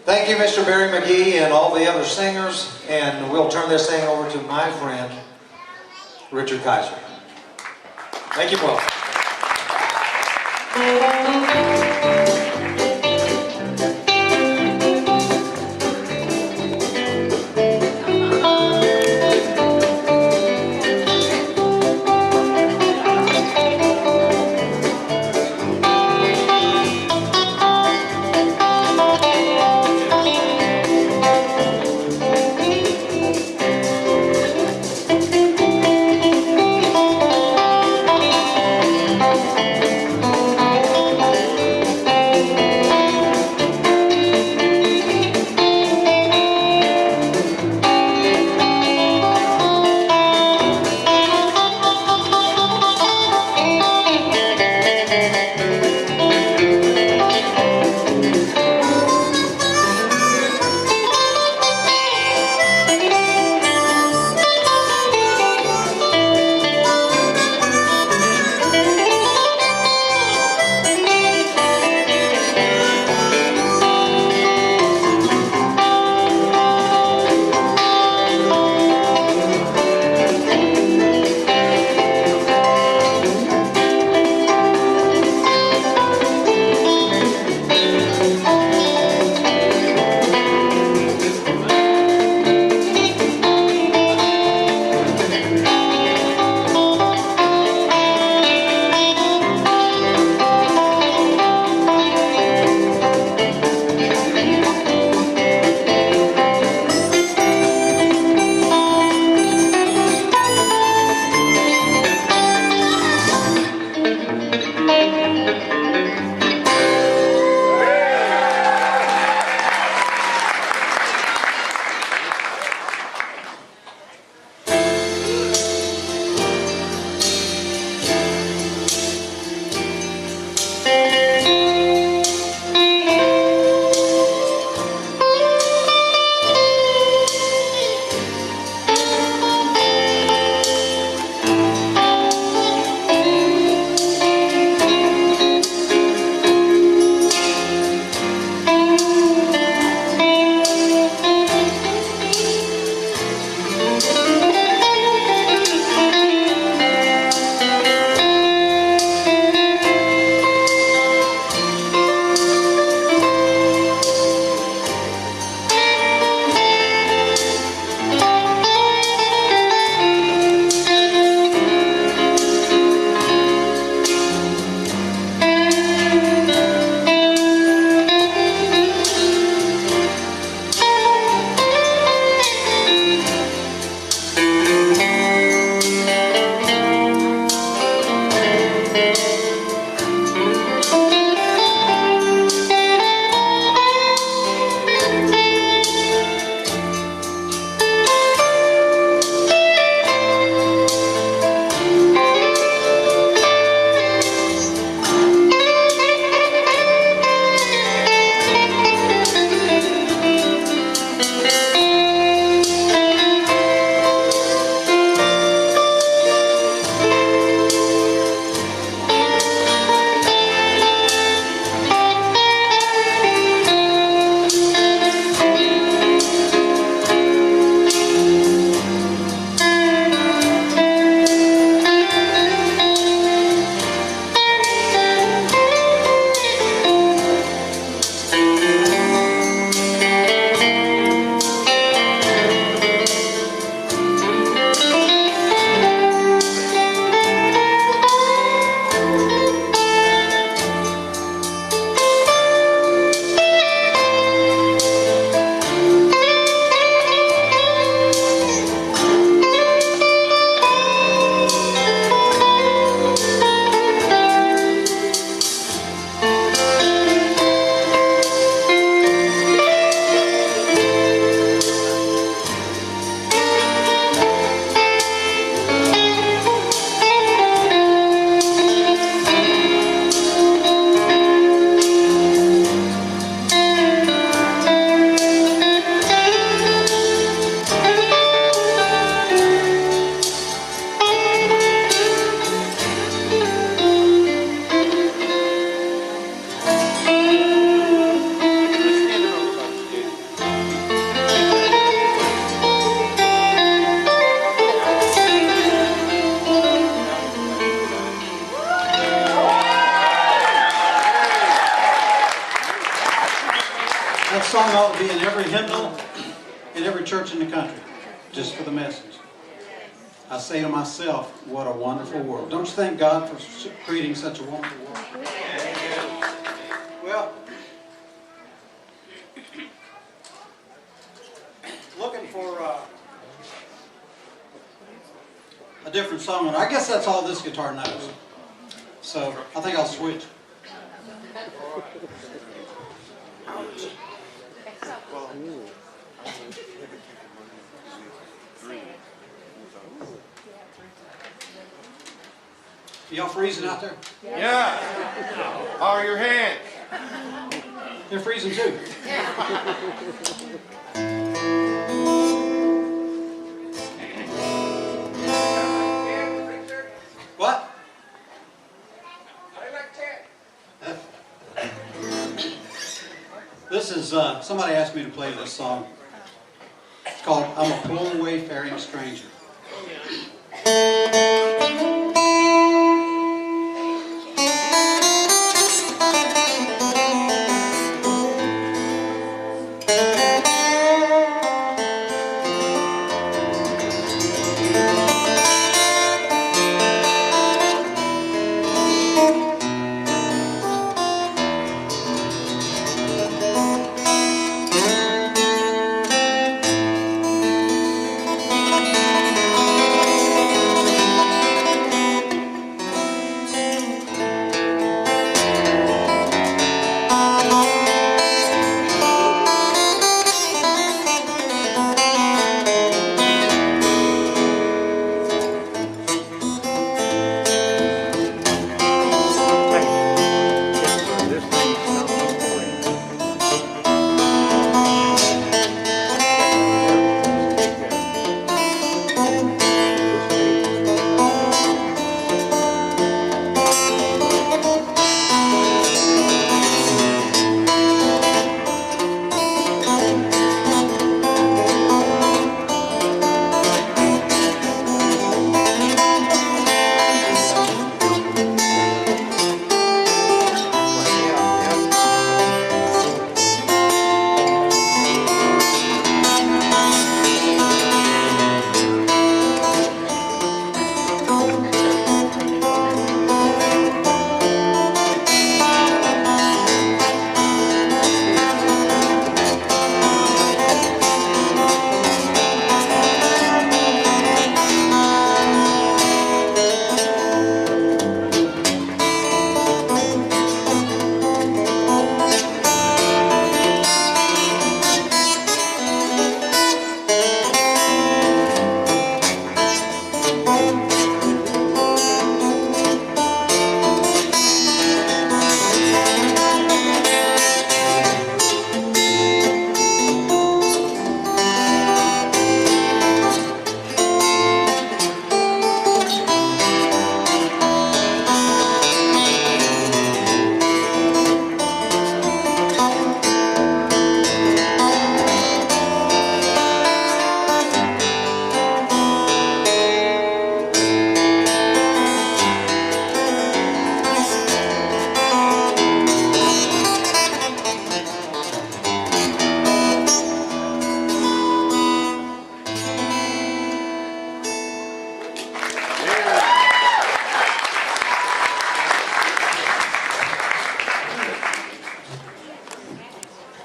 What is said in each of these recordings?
Thank you, Mr. Barry McGee and all the other singers, and we'll turn this thing over to my friend, Richard Kiser. Thank you both. That song ought to be in every hymnal, in every church in the country, just for the message. I say to myself, what a wonderful world. Don't you thank God for creating such a wonderful world? Well, looking for a different song. I guess that's all this guitar knows. So I think I'll switch. Y'all freezing out there? Yeah. How are your hands? They're freezing too. What? This is, somebody asked me to play this song. It's called I'm a Poor Wayfaring Stranger.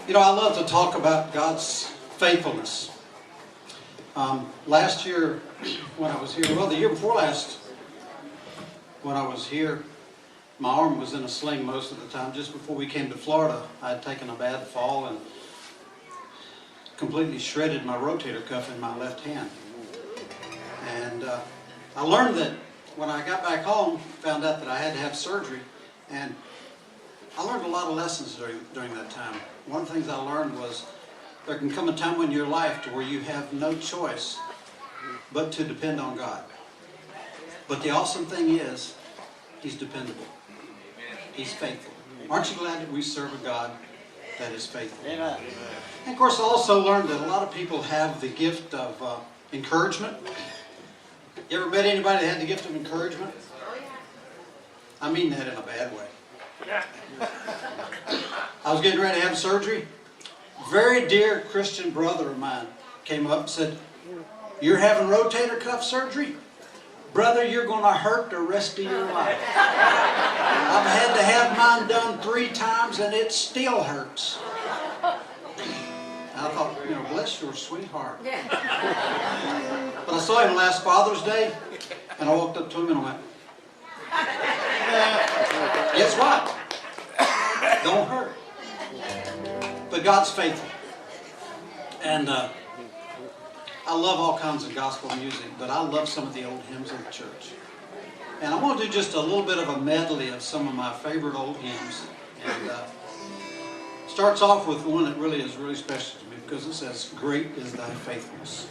You know, I love to talk about God's faithfulness. Last year, when I was here, well, the year before last, when I was here, my arm was in a sling most of the time. Just before we came to Florida, I had taken a bad fall and completely shredded my rotator cuff in my left hand. And I learned that when I got back home, found out that I had to have surgery, and I learned a lot of lessons during that time. One of the things I learned was there can come a time in your life to where you have no choice but to depend on God. But the awesome thing is, He's dependable. He's faithful. Aren't you glad that we serve a God that is faithful? Amen. And of course, I also learned that a lot of people have the gift of encouragement. You ever met anybody that had the gift of encouragement? I mean that in a bad way. I was getting ready to have surgery, very dear Christian brother of mine came up and said, "You're having rotator cuff surgery? Brother, you're going to hurt the rest of your life. I've had to have mine done 3 times and it still hurts." And I thought, bless your sweetheart. But I saw him last Father's Day, and I walked up to him and I went, "Guess what? Don't hurt." But God's faithful. And I love all kinds of gospel music, but I love some of the old hymns of the church. And I want to do just a little bit of a medley of some of my favorite old hymns. And starts off with one that really is really special to me because it says, "Great is thy faithfulness."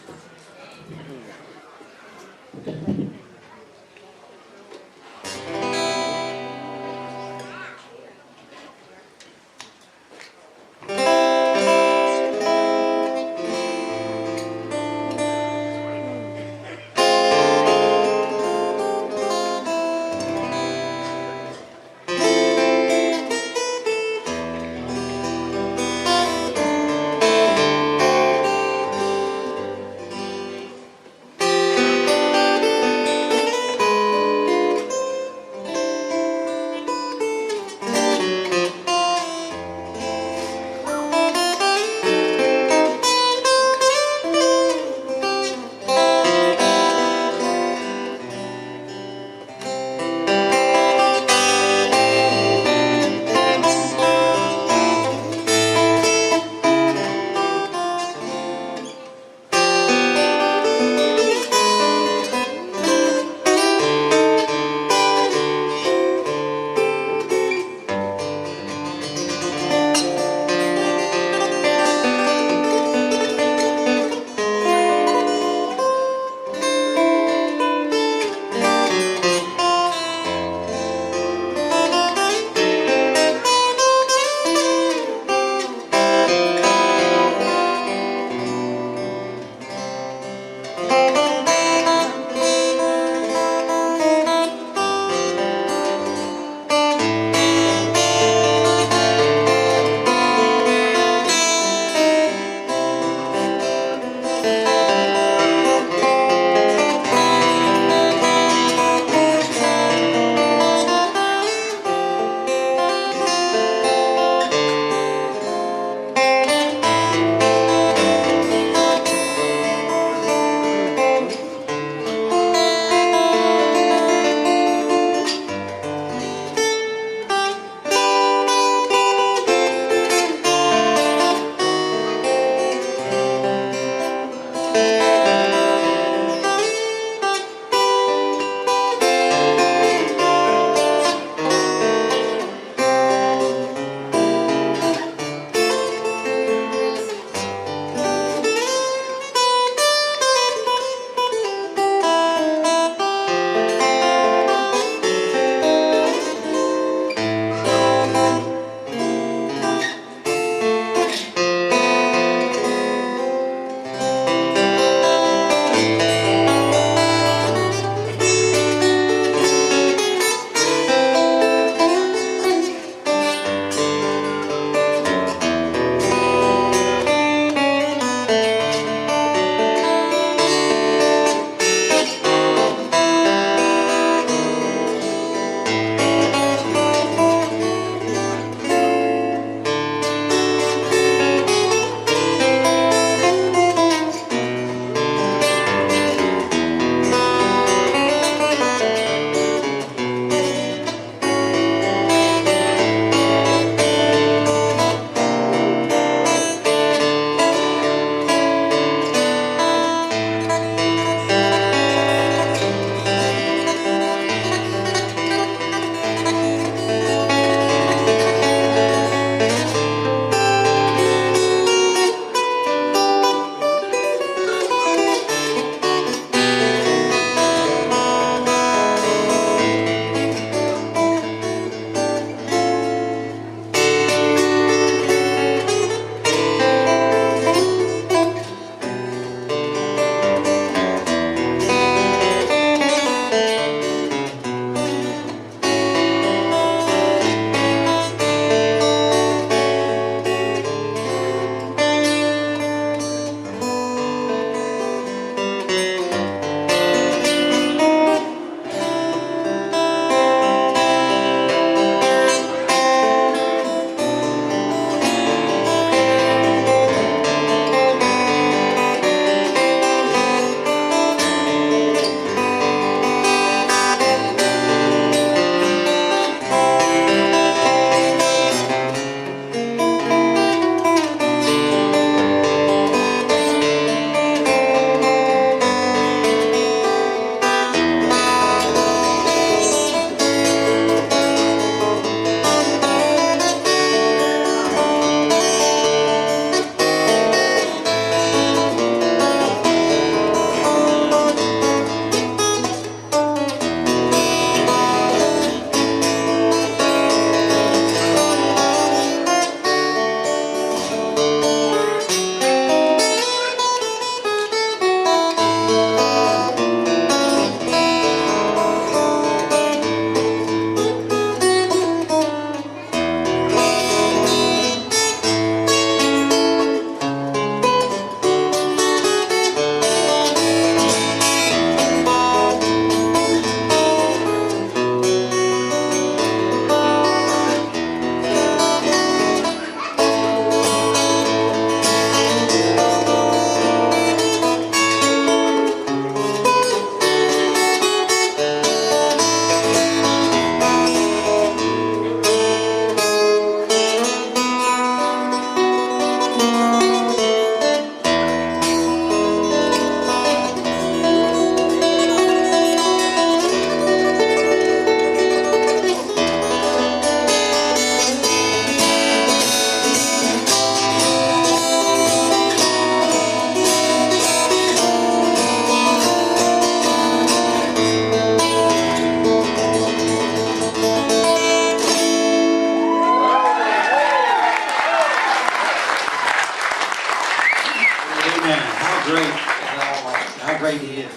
great, how great he is.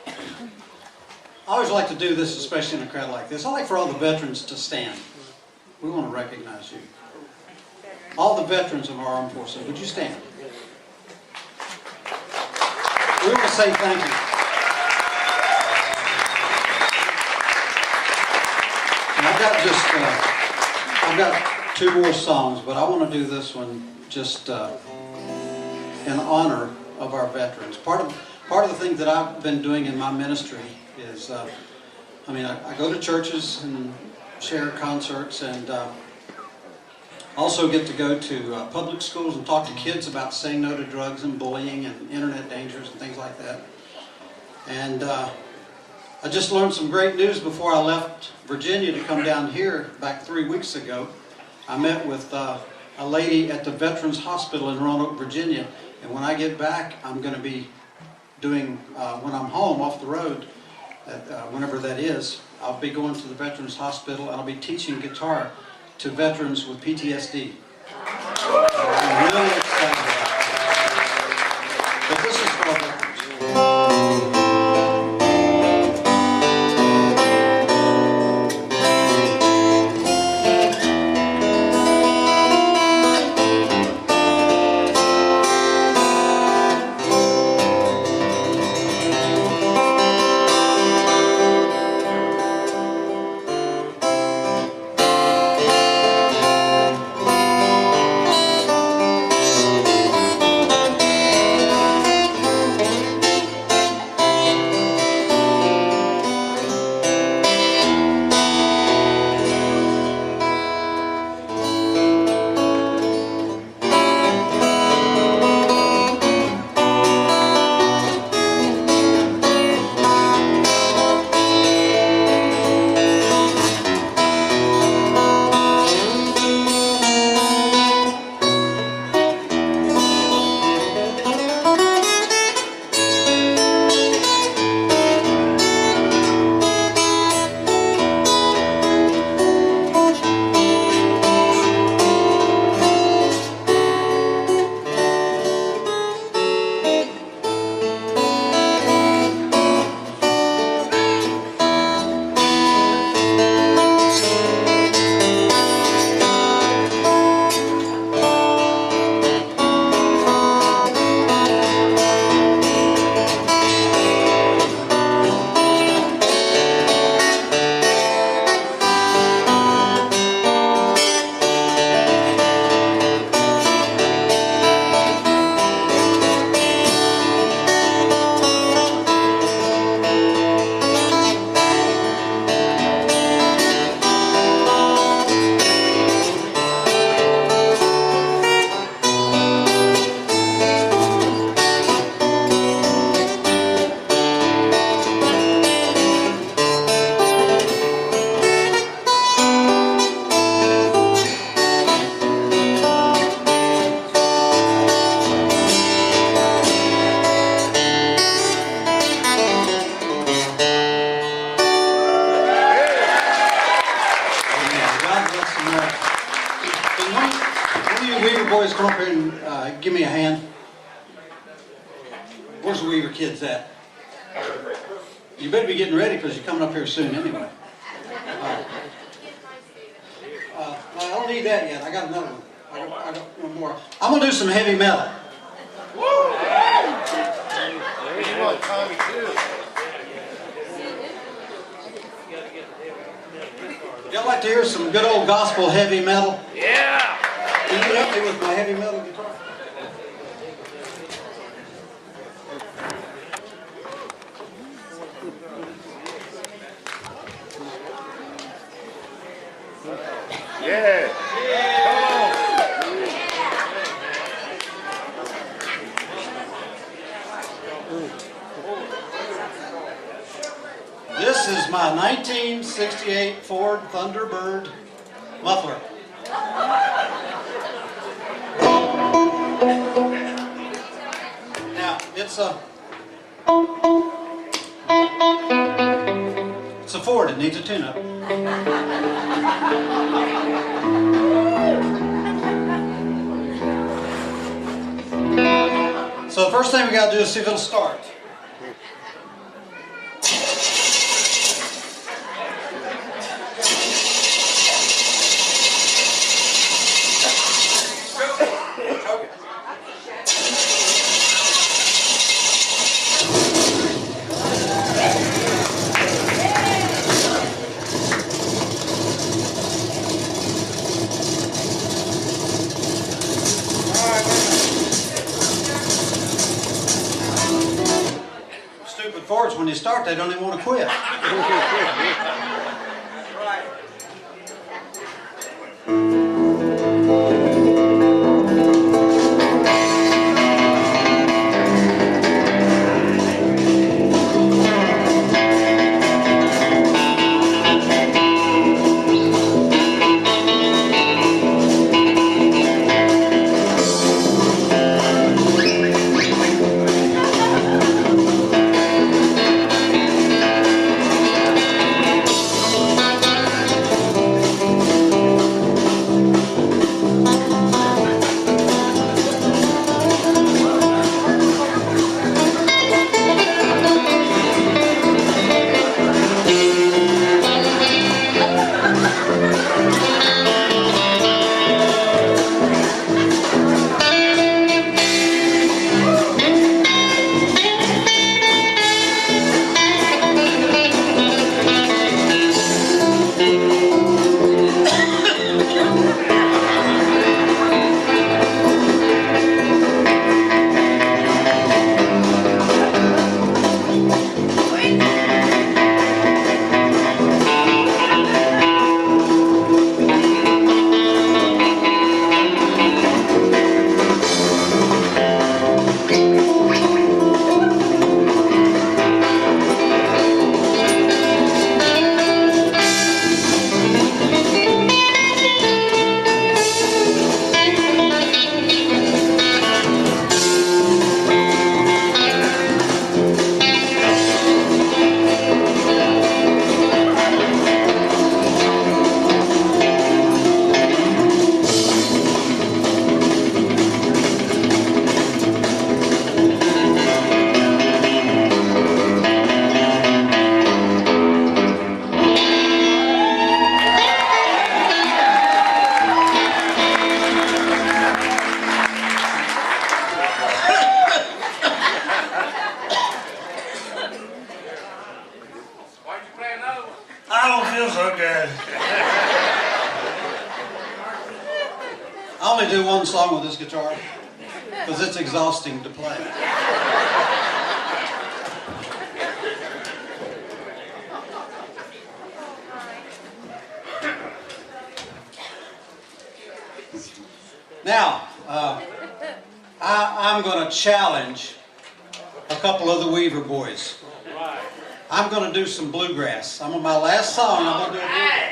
I always like to do this, especially in a crowd like this. I like for all the veterans to stand. We want to recognize you. All the veterans of our armed forces, would you stand? We want to say thank you. And I've got 2 more songs, but I want to do this one just in honor of our veterans. Part of the thing that I've been doing in my ministry is, I go to churches and share concerts, and also get to go to public schools and talk to kids about saying no to drugs and bullying and internet dangers and things like that. And I just learned some great news before I left Virginia to come down here back 3 weeks ago. I met with a lady at the Veterans Hospital in Roanoke, Virginia, and when I get back, I'm going to be doing, when I'm home off the road, whenever that is, I'll be going to the Veterans Hospital and I'll be teaching guitar to veterans with PTSD. I'm really excited about that. But this is for our veterans. Come up here and give me a hand. Where's the Weaver kids at? You better be getting ready because you're coming up here soon anyway. I don't need that yet. I got another one. I got one more. I'm going to do some heavy metal. You want Tommy too. Y'all like to hear some good old gospel heavy metal? Yeah! Can you help me with my heavy metal guitar? Yeah! Come on! This is my 1968 Ford Thunderbird muffler. Now, it's a Ford. It needs a tune-up. So the first thing we got to do is see if it'll start. Stupid Fords, when you start, they don't even want to quit. I don't feel so good. I only do one song with this guitar because it's exhausting to play. Now, I'm going to challenge a couple of the Weaver boys. I'm going to do some bluegrass. My last song, I'm going to do a bluegrass.